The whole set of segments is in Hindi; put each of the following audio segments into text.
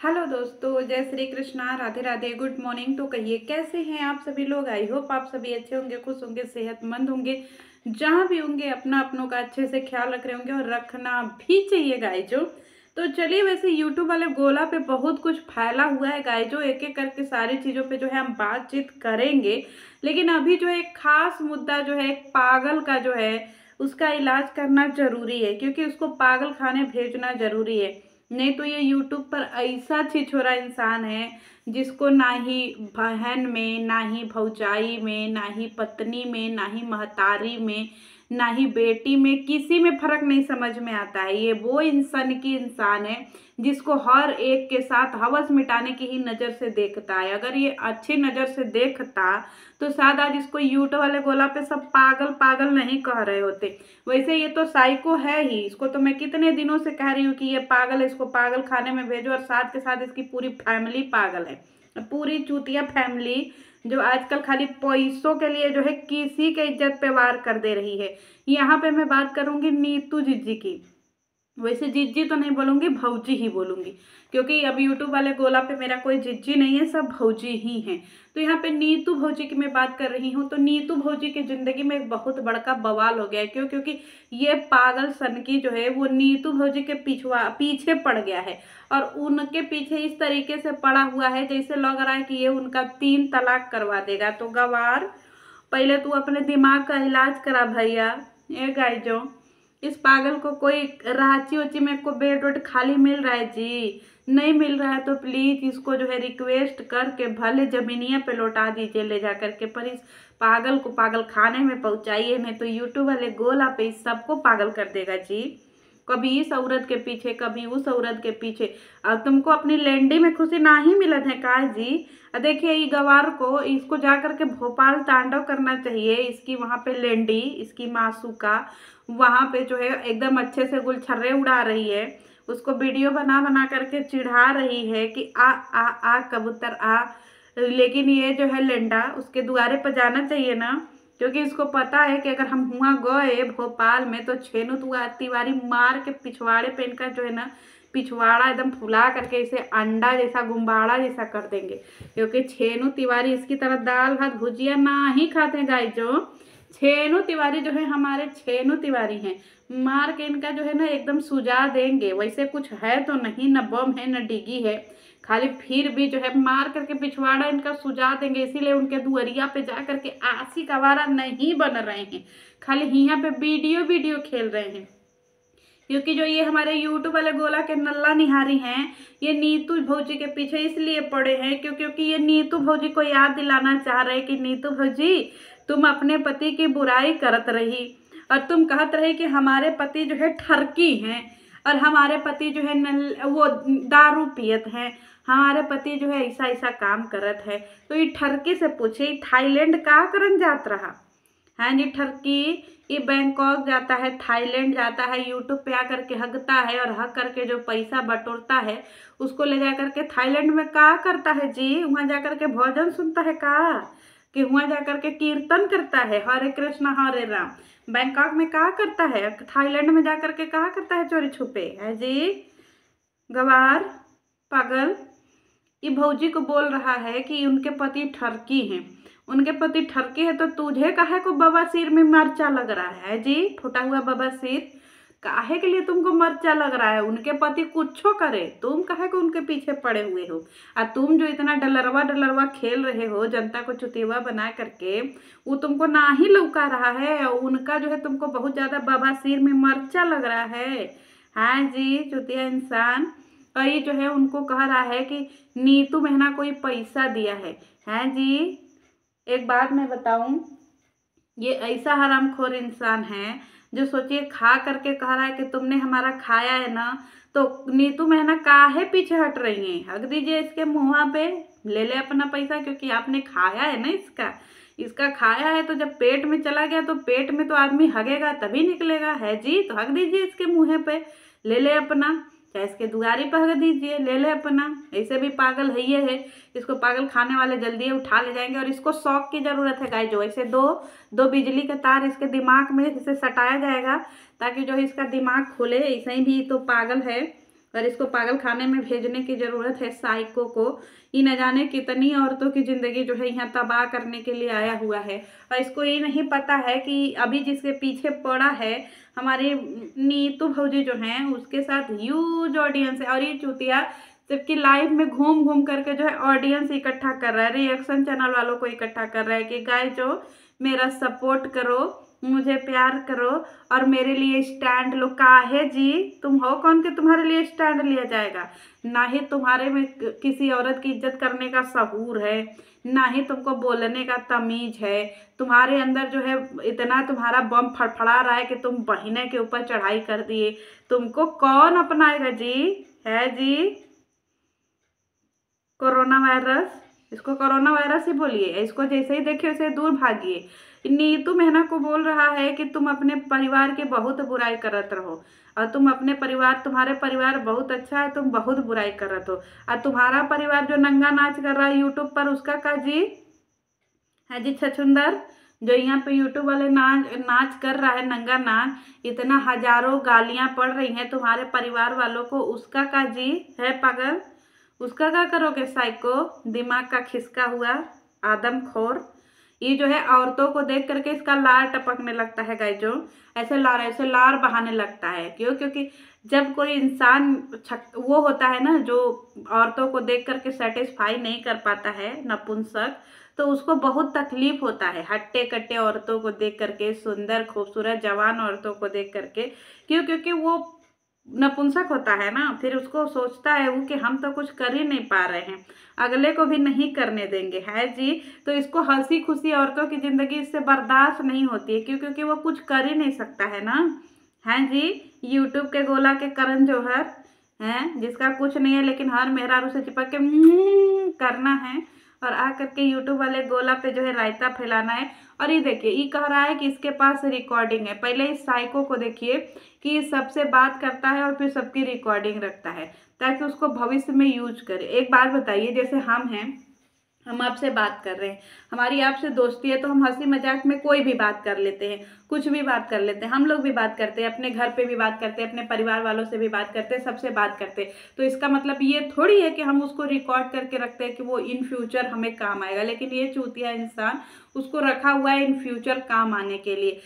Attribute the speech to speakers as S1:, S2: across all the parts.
S1: हेलो दोस्तों, जय श्री कृष्णा, राधे राधे, गुड मॉर्निंग। तो कहिए कैसे हैं आप सभी लोग। आई होप आप सभी अच्छे होंगे, खुश होंगे, सेहतमंद होंगे। जहाँ भी होंगे अपना अपनों का अच्छे से ख्याल रख रहे होंगे और रखना भी चाहिए गाइजो। तो चलिए, वैसे यूट्यूब वाले गोला पे बहुत कुछ फैला हुआ है गाइजो, एक एक करके सारी चीज़ों पे जो है हम बातचीत करेंगे। लेकिन अभी जो है एक खास मुद्दा जो है, एक पागल का जो है उसका इलाज करना जरूरी है, क्योंकि उसको पागल खाने भेजना जरूरी है। नहीं तो ये यूट्यूब पर ऐसा छिछोरा इंसान है जिसको ना ही बहन में, ना ही भौजाई में, ना ही पत्नी में, ना ही महतारी में, ना ही बेटी में, किसी में फर्क नहीं समझ में आता है। ये वो इंसान की इंसान है जिसको हर एक के साथ हवस मिटाने की ही नज़र से देखता है। अगर ये अच्छी नज़र से देखता तो शायद आज इसको यूट्यूब वाले गोला पे सब पागल पागल नहीं कह रहे होते। वैसे ये तो साइको है ही, इसको तो मैं कितने दिनों से कह रही हूँ कि ये पागल है, इसको पागल खाने में भेजो। और साथ के साथ इसकी पूरी फैमिली पागल है, पूरी चूतिया फैमिली जो आजकल खाली पैसों के लिए जो है किसी के इज्जत पे वार कर दे रही है। यहाँ पे मैं बात करूंगी नीतू जिज्जी की। वैसे जिज्जी तो नहीं बोलूंगी, भौजी ही बोलूंगी, क्योंकि अब यूट्यूब वाले गोला पे मेरा कोई जिज्जी नहीं है, सब भौजी ही हैं। तो यहाँ पे नीतू भौजी की मैं बात कर रही हूँ। तो नीतू भौजी की जिंदगी में एक बहुत बड़का बवाल हो गया है। क्यों? क्योंकि ये पागल सनकी जो है वो नीतू भौजी के पीछे पड़ गया है। और उनके पीछे इस तरीके से पड़ा हुआ है जैसे लग रहा है कि ये उनका 3 तलाक करवा देगा। तो गवार, पहले तू अपने दिमाग का इलाज करा भैया। ए गाइजो, इस पागल को कोई रांची वची में को बेड वेड खाली मिल रहा है जी? नहीं मिल रहा है तो प्लीज इसको जो है रिक्वेस्ट करके भले जमीनिया पे लौटा दीजिए ले जा करके, पर इस पागल को पागल खाने में पहुंचाइए, नहीं तो यूट्यूब वाले गोला पे इस सबको पागल कर देगा जी। कभी इस औरत के पीछे, कभी उस औरत के पीछे। अब तुमको अपनी लैंडी में खुशी ना ही मिलत है का जी? देखिए, ये गवार को इसको जा करके भोपाल तांडव करना चाहिए। इसकी वहां पे लैंडी, इसकी मासू का वहां पे जो है एकदम अच्छे से गुलछर्रे उड़ा रही है, उसको वीडियो बना बना करके चिढ़ा रही है कि आ आ आ कबूतर आ। लेकिन ये जो है लेंडा, उसके द्वारे पर जाना चाहिए ना, क्योंकि इसको पता है कि अगर हम हुआ गए भोपाल में तो छेनू तिवारी मार के पिछवाड़े पे इनका जो है ना पिछवाड़ा एकदम फुला करके इसे अंडा जैसा, गुम्बाड़ा जैसा कर देंगे। क्योंकि छेनू तिवारी इसकी तरह दाल भात भुजिया ना ही खाते हैं गाय जो। छेनू तिवारी जो है हमारे छेनू तिवारी हैं, मार के इनका जो है ना एकदम सुझा देंगे। वैसे कुछ है तो नहीं, न बम है न डिगी है, खाली फिर भी जो है मार करके पिछवाड़ा इनका सुझा देंगे। इसीलिए उनके दुआरिया पे जा करके आशिक आवारा नहीं बन रहे हैं, खाली यहाँ पे वीडियो वीडियो खेल रहे हैं। क्योंकि जो ये हमारे यूट्यूब वाले गोला के नल्ला निहारी हैं, ये नीतू भौजी के पीछे इसलिए पड़े हैं क्योंकि ये नीतू भौजी को याद दिलाना चाह रहे कि नीतू भौजी, तुम अपने पति की बुराई करत रही और तुम कहत रही कि हमारे पति जो है ठरकी हैं और हमारे पति जो है वो दारू पियत हैं, हमारे पति जो है ऐसा ऐसा काम करत है। तो ये ठरकी से पूछे थाईलैंड का करन जात रहा है जी? ठरकी ये बैंकॉक जाता है, थाईलैंड जाता है, यूट्यूब पे आकर के हगता है और हग करके जो पैसा बटोरता है उसको ले जा करके थाईलैंड में का करता है जी? वहाँ जा करके भजन सुनता है का, कि वहाँ जा करके कीर्तन करता है, हरे कृष्णा हरे राम? बैंकॉक में का करता है, थाईलैंड में जा करके का करता है चोरी छुपे है जी? गवार पागल, ये भौजी को बोल रहा है कि उनके पति ठरकी हैं, उनके पति ठरकी है, तो तुझे काहे को बवासीर में मर्चा लग रहा है जी? फूटा हुआ बवासीर काहे के लिए तुमको मर्चा लग रहा है? उनके पति कुछो करे, तुम काहे को उनके पीछे पड़े हुए हो? और तुम जो इतना डलरवा डलरवा खेल रहे हो जनता को चुतीवा बना करके, वो तुमको ना ही लौका रहा है, उनका जो है तुमको बहुत ज्यादा बवासीर में मर्चा लग रहा है। हाँ जी, चुतिया इंसान। कई जो है उनको कह रहा है कि नीतू महीना कोई पैसा दिया है जी? एक बात मैं बताऊं, ये ऐसा हरामखोर इंसान है जो सोचिए खा करके कह रहा है कि तुमने हमारा खाया है ना, तो नीतू महीना काहे पीछे हट रही हैं? हक दीजिए इसके मुँह पे, ले ले अपना पैसा, क्योंकि आपने खाया है ना इसका, इसका खाया है। तो जब पेट में चला गया तो पेट में तो आदमी हगेगा तभी निकलेगा है जी? तो हक दीजिए इसके मुँह पे, ले ले अपना, चाहे इसके दुआरी पर हक दीजिए, ले ले अपना। ऐसे भी पागल है ये है, इसको पागल खाने वाले जल्दी उठा ले जाएंगे। और इसको शौक की जरूरत है गाइस, जो ऐसे दो दो बिजली का तार इसके दिमाग में इसे सटाया जाएगा ताकि जो इसका दिमाग खुले। ऐसे ही भी तो पागल है, और इसको पागल खाने में भेजने की ज़रूरत है साइको को। ये न जाने कितनी औरतों की ज़िंदगी जो है यहाँ तबाह करने के लिए आया हुआ है। और इसको ये नहीं पता है कि अभी जिसके पीछे पड़ा है हमारी नीतू भौजी जो हैं, उसके साथ ह्यूज ऑडियंस है। और ये चूतिया सबकी लाइफ में घूम घूम करके जो है ऑडियंस इकट्ठा कर रहा है, रिएक्शन चैनल वालों को इकट्ठा कर रहा है कि गाइस जो मेरा सपोर्ट करो, मुझे प्यार करो और मेरे लिए स्टैंड लो। काहे जी, तुम हो कौन कि तुम्हारे लिए स्टैंड लिया जाएगा? ना ही तुम्हारे में किसी औरत की इज्जत करने का सहूर है, ना ही तुमको बोलने का तमीज है। तुम्हारे अंदर जो है इतना तुम्हारा बम फड़फड़ा रहा है कि तुम बहिने के ऊपर चढ़ाई कर दिए। तुमको कौन अपनाएगा जी? है जी कोरोना वायरस, इसको कोरोना वायरस ही बोलिए। इसको जैसे ही देखिए उसे दूर भागिए। नीतू मेहना को बोल रहा है कि तुम अपने परिवार के बहुत बुराई करत रहो और तुम अपने परिवार, तुम्हारे परिवार बहुत अच्छा है, तुम बहुत बुराई करत हो। और तुम्हारा परिवार जो नंगा नाच कर रहा है यूट्यूब पर, उसका का जी है जी छछुंदर, जो यहाँ पे यूट्यूब वाले नाच कर रहा है नंगा नाच, इतना हजारों गालियां पड़ रही हैं तुम्हारे परिवार वालों को, उसका का जी है पागल? उसका क्या करोगे साइको, दिमाग का खिसका हुआ आदमखोर? ये जो है औरतों को देख करके इसका लार टपकने लगता है गाइस, जो ऐसे लार बहाने लगता है। क्यों? क्योंकि जब कोई इंसान वो होता है ना, जो औरतों को देख करके सेटिस्फाई नहीं कर पाता है, नपुंसक, तो उसको बहुत तकलीफ होता है हट्टे कट्टे औरतों को देख करके, सुंदर खूबसूरत जवान औरतों को देख करके। क्यों? क्योंकि वो नपुंसक होता है ना, फिर उसको सोचता है वो कि हम तो कुछ कर ही नहीं पा रहे हैं, अगले को भी नहीं करने देंगे, है जी। तो इसको हंसी खुशी औरतों की जिंदगी इससे बर्दाश्त नहीं होती है। क्यों? क्योंकि वो कुछ कर ही नहीं सकता है ना, है जी। यूट्यूब के गोला के करण जौहर हैं, जिसका कुछ नहीं है लेकिन हर मेहरारू से चिपक के करना है और आ करके यूट्यूब वाले गोला पे जो है रायता फैलाना है। और ये देखिए, ये कह रहा है कि इसके पास रिकॉर्डिंग है। पहले इस साइको को देखिए कि सबसे बात करता है और फिर सबकी रिकॉर्डिंग रखता है ताकि उसको भविष्य में यूज करे। एक बात बताइए, जैसे हम हैं, हम आपसे बात कर रहे हैं, हमारी आपसे दोस्ती है, तो हम हंसी मजाक में कोई भी बात कर लेते हैं, कुछ भी बात कर लेते हैं। हम लोग भी बात करते हैं, अपने घर पे भी बात करते हैं, अपने परिवार वालों से भी बात करते हैं, सबसे बात करते हैं। तो इसका मतलब ये थोड़ी है कि हम उसको रिकॉर्ड करके रखते हैं कि वो इन फ्यूचर हमें काम आएगा। लेकिन ये चूतिया इंसान उसको रखा हुआ है इन फ्यूचर काम आने के लिए।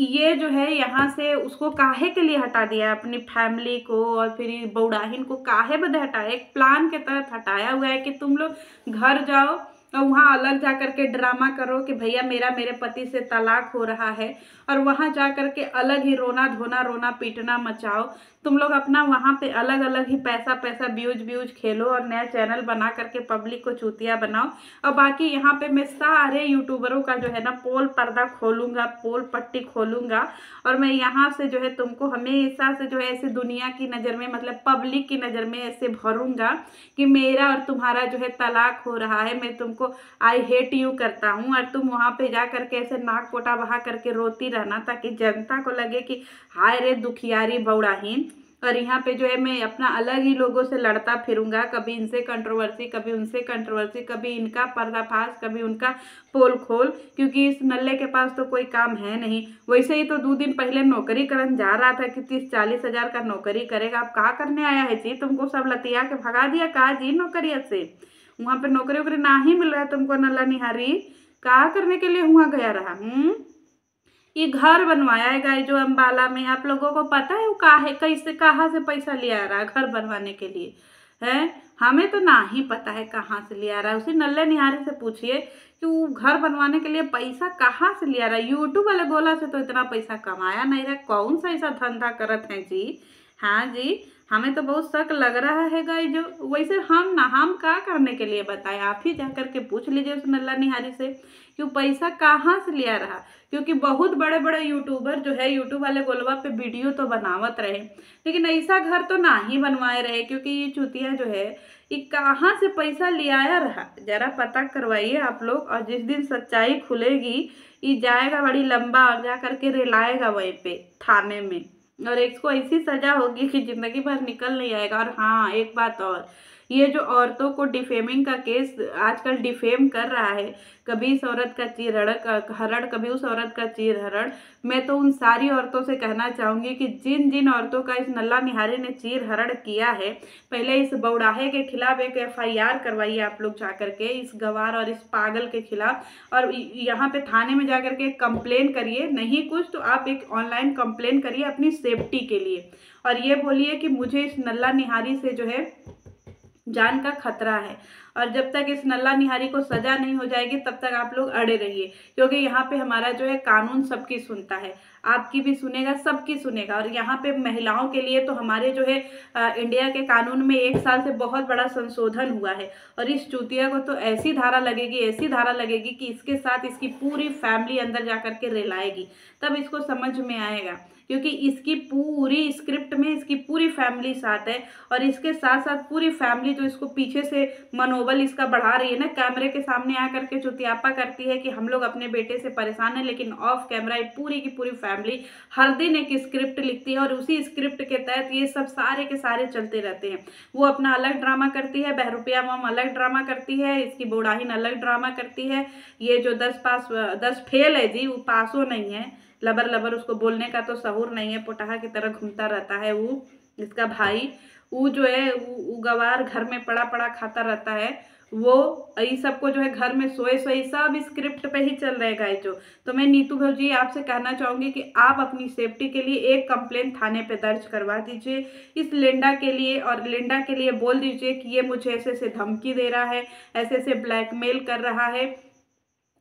S1: ये जो है यहाँ से उसको काहे के लिए हटा दिया है, अपनी फैमिली को और फिर बौड़ाहिन को काहे बदे हटाया? एक प्लान के तहत हटाया हुआ है कि तुम लोग घर जाओ और वहाँ अलग जा कर के ड्रामा करो कि भैया मेरे पति से तलाक हो रहा है, और वहाँ जा कर के अलग ही रोना धोना, रोना पीटना मचाओ। तुम लोग अपना वहाँ पे अलग अलग ही पैसा व्यूज खेलो और नया चैनल बना करके पब्लिक को चूतिया बनाओ। और बाकी यहाँ पे मैं सारे यूट्यूबरों का जो है ना पोल पर्दा खोलूँगा, पोल पट्टी खोलूँगा, और मैं यहाँ से जो है तुमको हमेशा से जो है ऐसे दुनिया की नज़र में, मतलब पब्लिक की नज़र में ऐसे भरूँगा कि मेरा और तुम्हारा जो है तलाक हो रहा है, मैं तुमको आई हेट यू करता हूँ, और तुम वहाँ पे जा करके ऐसे नाक पोटा बहा करके रोती रहना ताकि जनता को लगे कि हाय रे दुखियारी बौड़ाहीन। और यहाँ पे जो है मैं अपना अलग ही लोगों से लड़ता फिरूंगा, कभी इनसे कंट्रोवर्सी, कभी उनसे कंट्रोवर्सी, कभी इनका पर्दाफाश, कभी उनका पोल खोल, क्योंकि इस नल्ले के पास तो कोई काम है नहीं। वैसे ही तो 2 दिन पहले नौकरी करने जा रहा था कि 30-40 हज़ार का नौकरी करेगा। अब कहाँ करने आया है जी? तुमको सब लतिया के भगा दिया कहा जी नौकरिया से? वहाँ पे नौकरी वोकरी ना ही मिल रहा है तुमको, नल्ला निहारी कहा करने के लिए हुआ गया रहा। ये घर बनवाया है गाय जो अम्बाला में, आप लोगों को पता है वो काहे कैसे कहाँ से पैसा लिया रहा है घर बनवाने के लिए? है, हमें तो ना ही पता है कहाँ से लिया रहा है। उसी नल्ले निहारी से पूछिए कि वो घर बनवाने के लिए पैसा कहाँ से लिया रहा है। यूट्यूब वाले गोला से तो इतना पैसा कमाया नहीं रहा, कौन सा ऐसा धंधा करत हैं जी? हाँ जी, हमें तो बहुत शक लग रहा है गाय जो। वैसे हम क्या करने के लिए बताए, आप ही जा करके पूछ लीजिए उस नल्ला निहारी से कि वो पैसा कहाँ से लिया रहा। क्योंकि बहुत बड़े बड़े यूट्यूबर जो है यूट्यूब वाले गोलवा पे वीडियो तो बनावत रहे, लेकिन ऐसा घर तो ना ही बनवाए रहे। क्योंकि ये चूतिया जो है ये कहाँ से पैसा लियाया रहा, जरा पता करवाइए आप लोग। और जिस दिन सच्चाई खुलेगी ये जाएगा बड़ी लंबा और जा करके रिलाएगा वहीं पे थाने में, और इसको ऐसी सजा होगी कि जिंदगी भर निकल नहीं आएगा। और हाँ, एक बात और, ये जो औरतों को डिफेमिंग का केस आजकल डिफेम कर रहा है, कभी इस औरत का चीर हरण, कभी उस औरत का चीर हरण, मैं तो उन सारी औरतों से कहना चाहूंगी कि जिन जिन औरतों का इस नल्ला निहारी ने चीर हरण किया है, पहले इस बौड़ाहे के खिलाफ एक FIR करवाइए आप लोग जाकर के, इस गवार और इस पागल के खिलाफ, और यहाँ पे थाने में जाकर के कंप्लेन करिए। नहीं कुछ तो आप एक ऑनलाइन कंप्लेन करिए अपनी सेफ्टी के लिए, और ये बोलिए कि मुझे इस नल्ला निहारी से जो है जान का खतरा है, और जब तक इस नल्ला निहारी को सजा नहीं हो जाएगी तब तक आप लोग अड़े रहिए, क्योंकि यहाँ पे हमारा जो है कानून सबकी सुनता है, आपकी भी सुनेगा, सबकी सुनेगा। और यहाँ पे महिलाओं के लिए तो हमारे जो है इंडिया के कानून में 1 साल से बहुत बड़ा संशोधन हुआ है, और इस चूतिया को तो ऐसी धारा लगेगी, ऐसी धारा लगेगी कि इसके साथ इसकी पूरी फैमिली अंदर जाकर के रिलाएगी, तब इसको समझ में आएगा, क्योंकि इसकी पूरी स्क्रिप्ट में इसकी पूरी फैमिली साथ है, और इसके साथ साथ पूरी फैमिली जो इसको पीछे से मनोबल इसका बढ़ा रही है ना, कैमरे के सामने आकर के चुतियापा करती है कि हम लोग अपने बेटे से परेशान हैं, लेकिन ऑफ कैमरा ये पूरी की पूरी फैमिली हर दिन एक स्क्रिप्ट लिखती है, और उसी स्क्रिप्ट के तहत ये सब सारे के सारे चलते रहते हैं। वो अपना अलग ड्रामा करती है, बहरूपिया मॉम अलग ड्रामा करती है, इसकी बौड़ाहीन अलग ड्रामा करती है, ये जो 10 फेल है जी, वो पासो नहीं है, लबर लबर, उसको बोलने का तो सहूर नहीं है, पोटाहा की तरह घूमता रहता है वो इसका भाई, वो जो है वो गवार घर में पड़ा पड़ा खाता रहता है, वो ये सबको जो है घर में सोए सोए सब स्क्रिप्ट पे ही चल रहेगा ये जो। तो मैं नीतू भौजी आपसे कहना चाहूंगी कि आप अपनी सेफ्टी के लिए एक कंप्लेंट थाने पे दर्ज करवा दीजिए इस लिंडा के लिए, और लिंडा के लिए बोल दीजिए कि ये मुझे ऐसे ऐसे धमकी दे रहा है, ऐसे ऐसे ब्लैकमेल कर रहा है,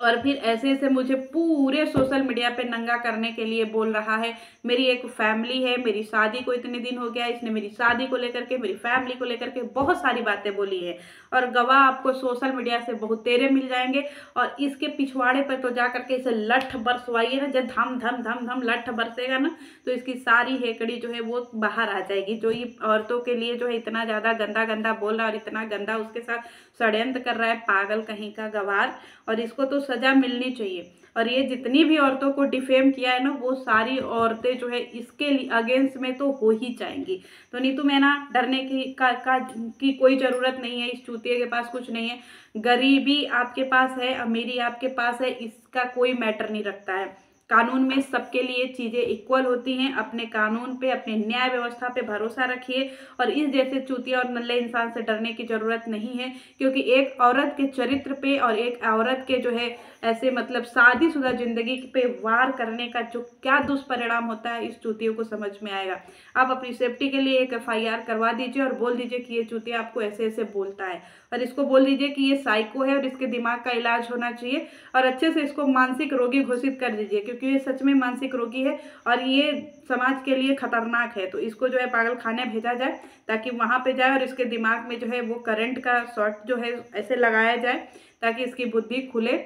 S1: और फिर ऐसे ऐसे मुझे पूरे सोशल मीडिया पे नंगा करने के लिए बोल रहा है। मेरी एक फैमिली है, मेरी शादी को इतने दिन हो गया, इसने मेरी शादी को लेकर के, मेरी फैमिली को लेकर के बहुत सारी बातें बोली है, और गवाह आपको सोशल मीडिया से बहुत तेरे मिल जाएंगे। और इसके पिछवाड़े पर तो जा करके इसे लठ बरसवाइए ना, जब धम धम धम धम लठ बरसेगा ना, तो इसकी सारी हेकड़ी जो है वो बाहर आ जाएगी, जो ये औरतों के लिए जो है इतना ज़्यादा गंदा गंदा बोल रहा है और इतना गंदा उसके साथ षड्यंत्र कर रहा है, पागल कहीं का गवार, और इसको तो सजा मिलनी चाहिए। और ये जितनी भी औरतों को डिफेम किया है ना, वो सारी औरतें जो है इसके अगेंस्ट में तो हो ही जाएंगी। तो नीतू में ना डरने की कोई ज़रूरत नहीं है, इस चूतिए के पास कुछ नहीं है, गरीबी आपके पास है, अमीरी आपके पास है, इसका कोई मैटर नहीं रखता है। कानून में सबके लिए चीज़ें इक्वल होती हैं। अपने कानून पे, अपने न्याय व्यवस्था पे भरोसा रखिए, और इस जैसे चूतिया और नल्ले इंसान से डरने की ज़रूरत नहीं है, क्योंकि एक औरत के चरित्र पे और एक औरत के जो है ऐसे मतलब शादीशुदा जिंदगी पे वार करने का जो क्या दुष्परिणाम होता है, इस चूतियों को समझ में आएगा। आप अपनी सेफ्टी के लिए एक FIR करवा दीजिए, और बोल दीजिए कि ये चूतिया आपको ऐसे ऐसे बोलता है, और इसको बोल दीजिए कि ये साइको है और इसके दिमाग का इलाज होना चाहिए, और अच्छे से इसको मानसिक रोगी घोषित कर दीजिए, क्योंकि ये सच में मानसिक रोगी है और ये समाज के लिए खतरनाक है। तो इसको जो है पागल खाने भेजा जाए, ताकि वहाँ पे जाए और इसके दिमाग में जो है वो करंट का शॉट जो है ऐसे लगाया जाए, ताकि इसकी बुद्धि खुले,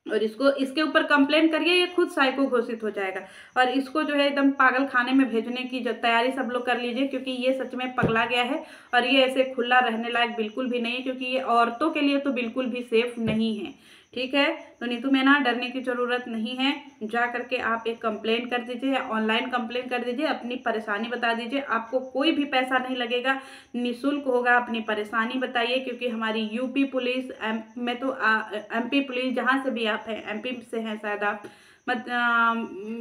S1: और इसको इसके ऊपर कंप्लेन करिए, ये खुद साइको घोषित हो जाएगा। और इसको जो है एकदम पागल खाने में भेजने की जो तैयारी सब लोग कर लीजिए, क्योंकि ये सच में पगला गया है, और ये ऐसे खुला रहने लायक बिल्कुल भी नहीं है, क्योंकि ये औरतों के लिए तो बिल्कुल भी सेफ नहीं है। ठीक है, तो नीतू में ना डरने की ज़रूरत नहीं है, जा करके आप एक कंप्लेंट कर दीजिए या ऑनलाइन कंप्लेंट कर दीजिए, अपनी परेशानी बता दीजिए, आपको कोई भी पैसा नहीं लगेगा, निःशुल्क होगा, अपनी परेशानी बताइए, क्योंकि हमारी यूपी पुलिस में तो MP पुलिस, जहाँ से भी आप हैं, MP से हैं शायद आप,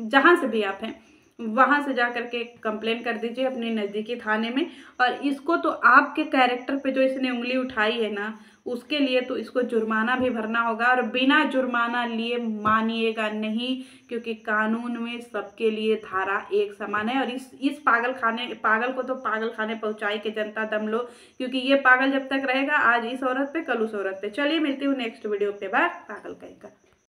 S1: जहाँ से भी आप हैं वहाँ से जा करके कंप्लेन कर दीजिए अपने नज़दीकी थाने में। और इसको तो आपके कैरेक्टर पे जो इसने उंगली उठाई है ना, उसके लिए तो इसको जुर्माना भी भरना होगा, और बिना जुर्माना लिए मानिएगा नहीं, क्योंकि कानून में सबके लिए धारा एक समान है। और इस पागल को तो पागल खाने पहुँचाई के जनता दम लो, क्योंकि ये पागल जब तक रहेगा, आज इस औरत पे कल उस औरत पे। चलिए मिलती हूँ नेक्स्ट वीडियो पे, बाय। पागल कहीं का।